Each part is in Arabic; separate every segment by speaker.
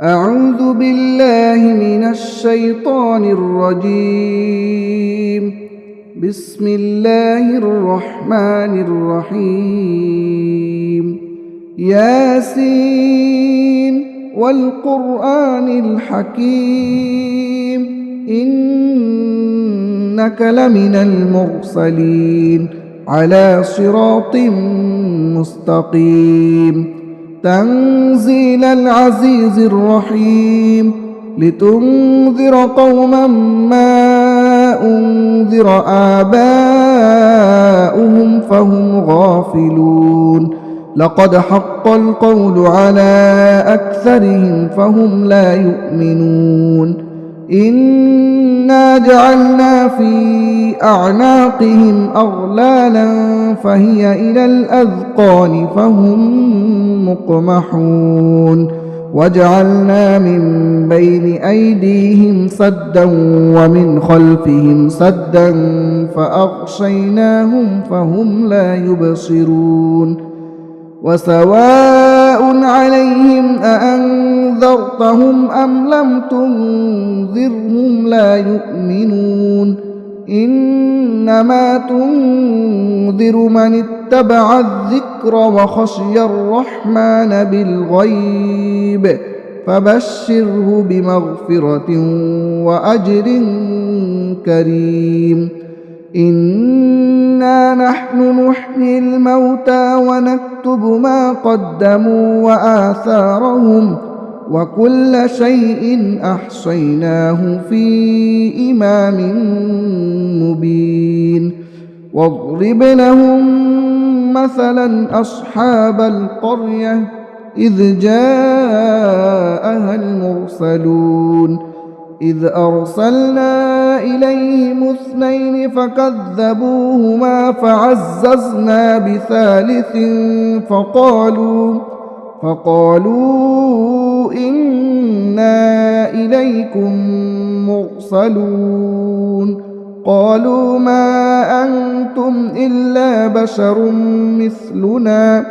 Speaker 1: أعوذ بالله من الشيطان الرجيم. بسم الله الرحمن الرحيم. ياسين والقرآن الحكيم إنك لمن المرسلين على صراط مستقيم. تنزيل العزيز الرحيم لتنذر قوما ما أنذر آباؤهم فهم غافلون. لقد حق القول على أكثرهم فهم لا يؤمنون. إنا جعلنا في أعناقهم أغلالا فهي إلى الأذقان فهم مقمحون. وجعلنا من بين أيديهم سدا ومن خلفهم سدا فأغشيناهم فهم لا يبصرون. وسواء عليهم أأنذرتهم أم لم تنذرهم لا يؤمنون. إنما تنذر من اتبع الذكر وخشي الرحمن بالغيب فبشره بمغفرة وأجر كريم. إنا نحن نحيي الموتى ونكتب ما قدموا وآثارهم وكل شيء أحصيناه في إمام مبين. واضرب لهم مثلا أصحاب القرية إذ جاءها المرسلون إذ أرسلنا إليهم 2 فكذبوهما فعززنا بثالث فقالوا إنا إليكم مرسلون. قالوا ما أنتم إلا بشر مثلنا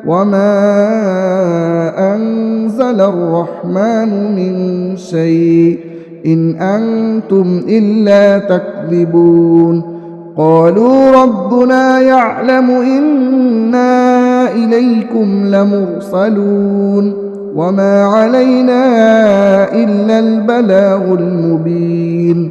Speaker 1: وما أنزل الرحمن من شيء إن أنتم إلا تكذبون. قالوا ربنا يعلم إنا إليكم لمرسلون وما علينا إلا البلاغ المبين.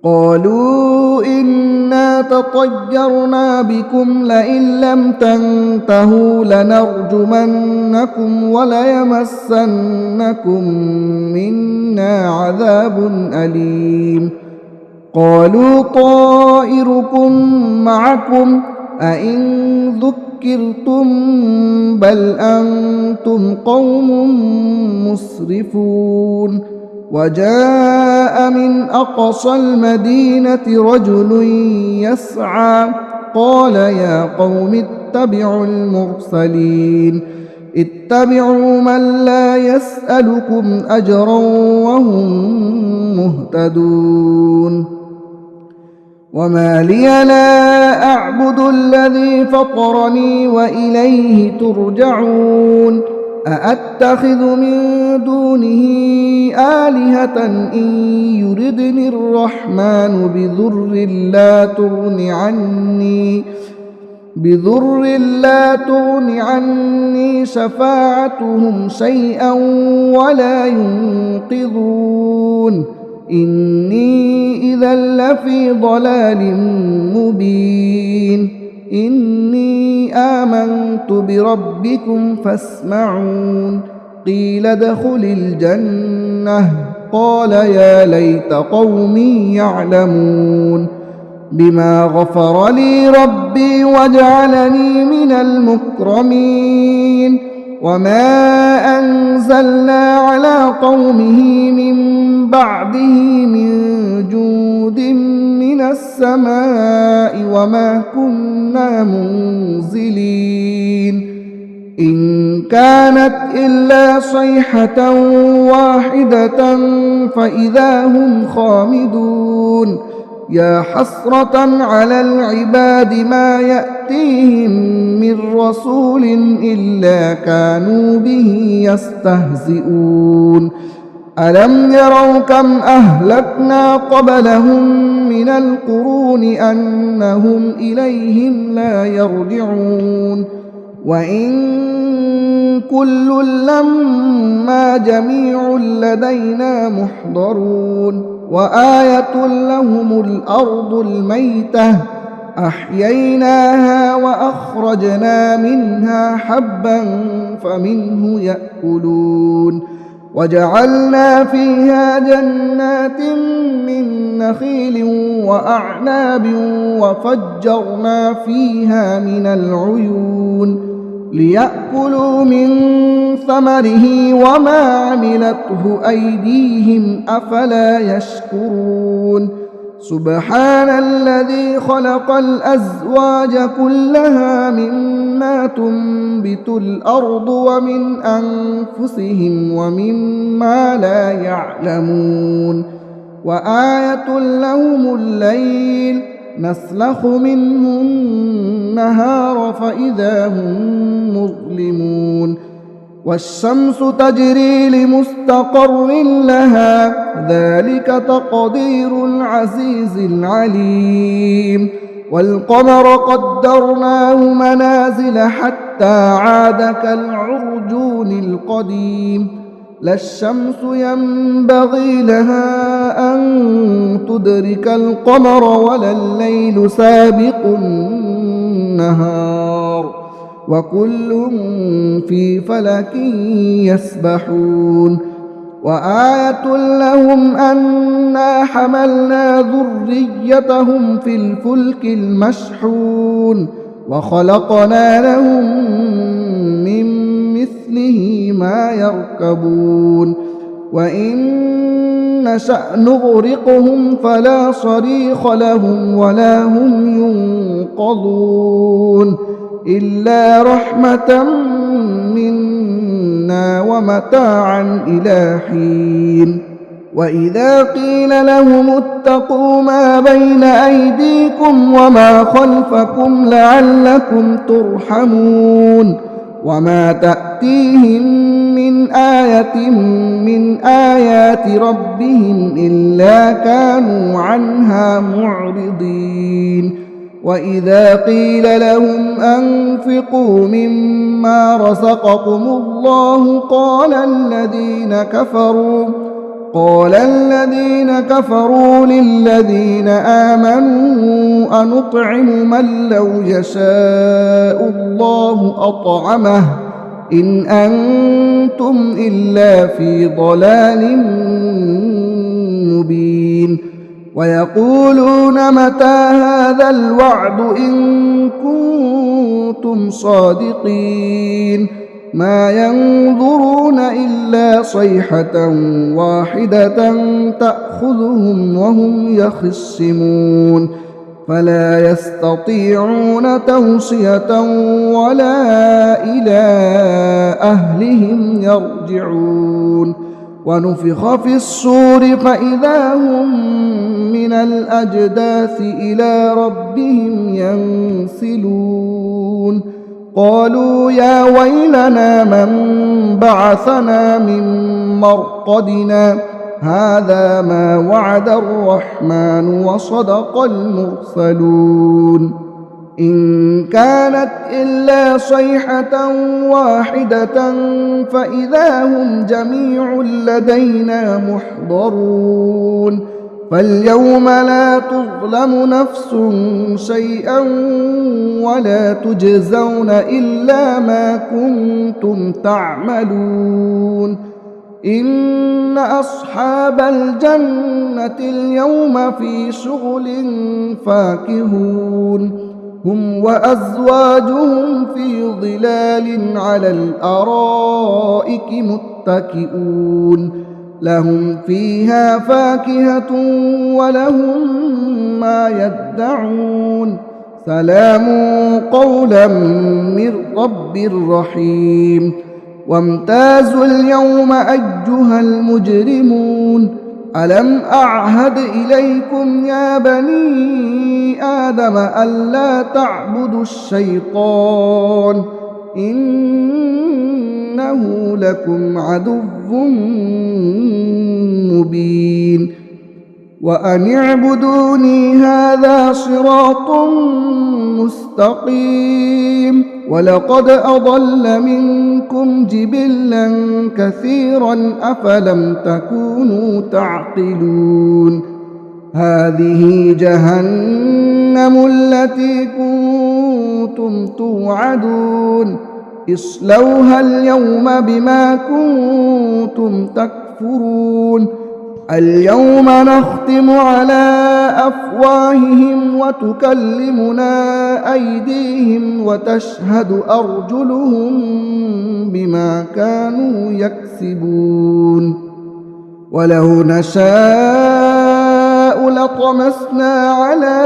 Speaker 1: قالوا إنا تطيرنا بكم لئن لم تنتهوا لنرجمنكم وليمسنكم منا عذاب أليم. قالوا طائركم معكم أئن ذكرتم بل أنتم قوم مسرفون. وجاء من أقصى المدينة رجل يسعى قال يا قوم اتبعوا المرسلين اتبعوا من لا يسألكم أجرا وهم مهتدون. وما لي لا أعبد الذي فطرني وإليه ترجعون. أأتخذ من دونه آلهة إن يردني الرحمن بضر لا تغن عني شفاعتهم شيئا ولا ينقذون. إني إذا لفي ضلال مبين. إني آمنت بربكم فاسمعون. قيل ادخل الجنة قال يا ليت قومي يعلمون بما غفر لي ربي وجعلني من المكرمين. وما أنزلنا على قومه من بعده من جود من السماء وما كنا منزلين. إن كانت إلا صيحة واحدة فإذا هم خامدون. يا حسرة على العباد ما يأتيهم من رسول إلا كانوا به يستهزئون ألم يروا كم أهلكنا قبلهم من القرون أنهم إليهم لا يرجعون وإن كل لما جميع لدينا محضرون وآية لهم الأرض الميتة أحييناها وأخرجنا منها حبا فمنه يأكلون وجعلنا فيها جنات من نخيل وأعناب وفجرنا فيها من العيون ليأكلوا من ثمره وما عملته أيديهم أفلا يشكرون سبحان الذي خلق الأزواج كلها مما تنبت الأرض ومن أنفسهم ومما لا يعلمون وآية لهم الليل نسلخ منه النهار فإذا هم مظلمون والشمس تجري لمستقر لها ذلك تقدير العزيز العليم والقمر قدرناه منازل حتى عاد كالعرجون القديم لا الشمس ينبغي لها أن تدرك القمر ولا الليل سابق النهار وكل في فلك يسبحون وآية لهم أنا حملنا ذريتهم في الفلك المشحون وخلقنا لهم من مثله ما يركبون وإن نشأ نغرقهم فلا صريخ لهم ولا هم ينقذون إلا رحمة منا ومتاعا إلى حين وإذا قيل لهم اتقوا ما بين أيديكم وما خلفكم لعلكم ترحمون وما تأتيهم من آية من آيات ربهم إلا كانوا عنها معرضين وإذا قيل لهم أنفقوا مما رزقكم الله قال الذين كفروا للذين آمنوا أنطعم من لو يشاء الله أطعمه إن أنتم إلا في ضلال مبين ويقولون متى هذا الوعد إن كنتم صادقين ما ينظرون إلا صيحة واحدة تأخذهم وهم يخصمون فلا يستطيعون توصية ولا إلى أهلهم يرجعون ونفخ في الصور فإذا هم من الأجداث إلى ربهم ينسلون قالوا يا ويلنا من بعثنا من مرقدنا هذا ما وعد الرحمن وصدق المرسلون إن كانت إلا صيحة واحدة فإذا هم جميع لدينا محضرون فاليوم لا تظلم نفس شيئا ولا تجزون إلا ما كنتم تعملون إن أصحاب الجنة اليوم في شغل فاكهون هم وأزواجهم في ظلال على الأرائك متكئون لهم فيها فاكهة ولهم ما يدعون سلام قولا من رب رحيم وامتازوا اليوم أيها المجرمون ألم أعهد إليكم يا بني آدم ألا تعبدوا الشيطان إنه لكم عدو مبين وأن اعبدوني هذا صراط مستقيم ولقد أضل منكم جبلا كثيرا أفلم تكونوا تعقلون هذه جهنم التي كنتم توعدون اصلوها اليوم بما كنتم تكفرون اليوم نختم على أفواههم وتكلمنا أيديهم وتشهد أرجلهم بما كانوا يكسبون ولو نشاء لطمسنا على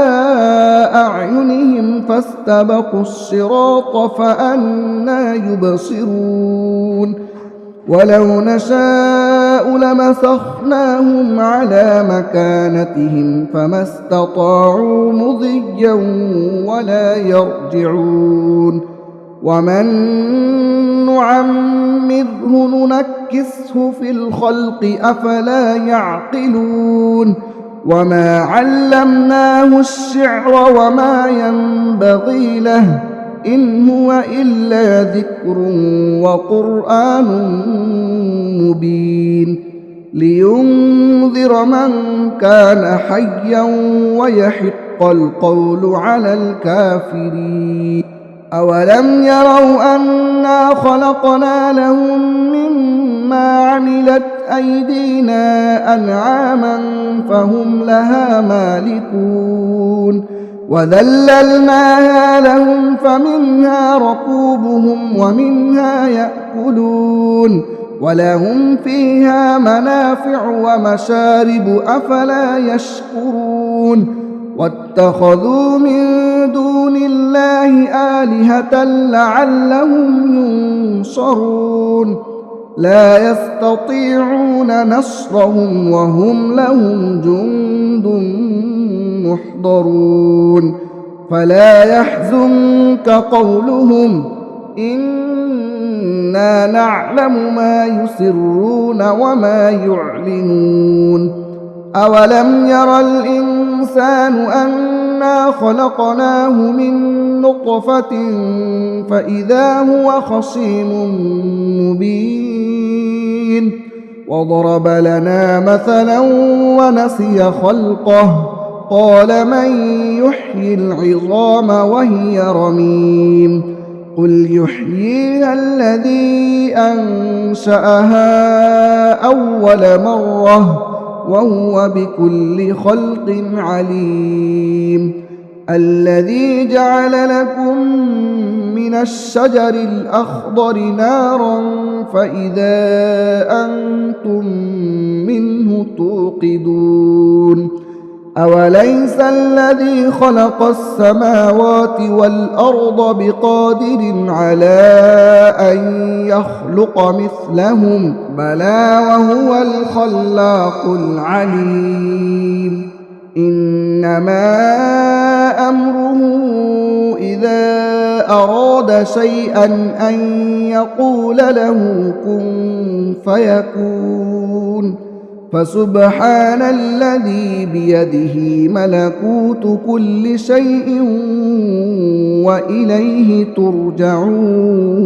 Speaker 1: أعينهم فاستبقوا الصراط فأنى يبصرون ولو نشاء لمسخناهم على مكانتهم فما استطاعوا مضيا ولا يرجعون ومن نعمره ننكسه في الخلق أفلا يعقلون وما علمناه الشعر وما ينبغي له إن هو إلا ذكر وقرآن مبين لينذر من كان حيا ويحق القول على الكافرين أولم يروا أنا خلقنا لهم مما عملت أيدينا أنعاما فهم لها مالكون وذللناها لهم فمنها ركوبهم ومنها يأكلون ولهم فيها منافع ومشارب أفلا يشكرون واتخذوا من دون الله آلهة لعلهم ينصرون لا يستطيعون نصرهم وهم لهم جند محضرون فلا يحزنك قولهم إنا نعلم ما يسرون وما يعلنون أولم ير الإنسان أنا خلقناه من نطفة فإذا هو خصيم مبين وضرب لنا مثلا ونسي خلقه قال من يحيي العظام وهي رميم قل يحييها الذي أنشأها أول مرة وهو بكل خلق عليم الذي جعل لكم من الشجر الأخضر نارا فإذا أنتم منه توقدون أوليس الذي خلق السماوات والأرض بقادر على أن يخلق مثلهم بلى وهو الخلاق العليم إنما أمره إذا أراد شيئا أن يقول له كن فيكون فسبحان الذي بيده ملكوت كل شيء وإليه ترجعون